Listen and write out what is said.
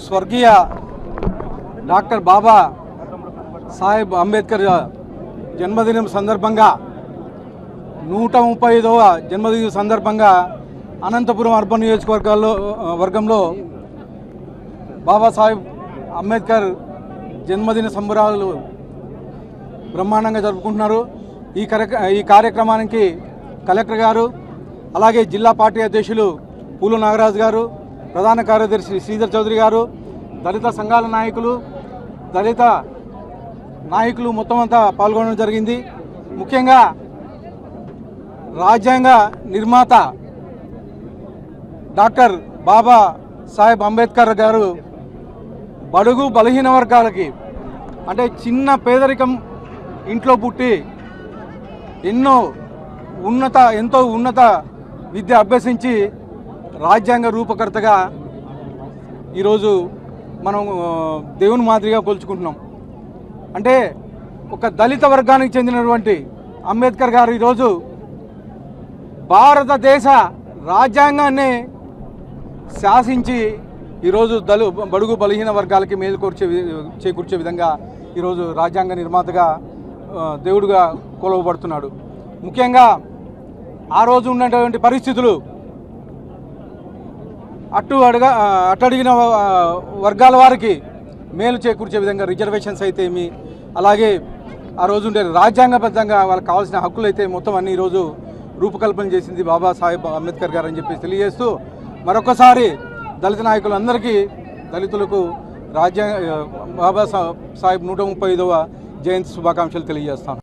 స్వర్గీయ డాక్టర్ బాబా సాహెబ్ అంబేద్కర్ జన్మదినం సందర్భంగా 135వ జన్మదిన సందర్భంగా అనంతపురం అర్బన్ నియోజకవర్గంలో బాబాసాహెబ్ అంబేద్కర్ జన్మదిన సంబరాలు బ్రహ్మాండంగా జరుపుకుంటున్నారు. ఈ కార్యక్రమానికి కలెక్టర్ గారు, అలాగే జిల్లా పార్టీ అధ్యక్షులు పూలు నాగరాజు గారు, ప్రధాన కార్యదర్శి శ్రీధర్ చౌదరి గారు, దళిత సంఘాల నాయకులు, దళిత నాయకులు మొత్తం అంతా పాల్గొనడం జరిగింది. ముఖ్యంగా రాజ్యాంగ నిర్మాత డాక్టర్ బాబా సాహెబ్ అంబేద్కర్ గారు బడుగు బలహీన వర్గాలకి, అంటే చిన్న పేదరికం ఇంట్లో పుట్టి ఎంతో ఉన్నత విద్య అభ్యసించి రాజ్యాంగ రూపకర్తగా ఈరోజు మనం దేవుని మాదిరిగా కొలుచుకుంటున్నాం. అంటే ఒక దళిత వర్గానికి చెందినటువంటి అంబేద్కర్ గారు ఈరోజు భారతదేశ రాజ్యాంగాన్ని శాసించి ఈరోజు బడుగు బలహీన వర్గాలకి మేలు చేకూర్చే విధంగా ఈరోజు రాజ్యాంగ నిర్మాతగా దేవుడుగా కొలవబడుతున్నాడు. ముఖ్యంగా ఆ రోజు ఉన్నటువంటి పరిస్థితులు అట్టడిగిన వర్గాల వారికి మేలు చేకూర్చే విధంగా రిజర్వేషన్స్ అయితే ఏమి, అలాగే ఆ రోజు ఉండే రాజ్యాంగబద్ధంగా వాళ్ళకి కావాల్సిన హక్కులు అయితే మొత్తం అన్ని ఈరోజు రూపకల్పన చేసింది బాబా సాహెబ్ అంబేద్కర్ గారు అని చెప్పేసి తెలియజేస్తూ, మరొకసారి దళిత నాయకులందరికీ, దళితులకు బాబా సాహెబ్ 135వ జయంతి శుభాకాంక్షలు తెలియజేస్తాను.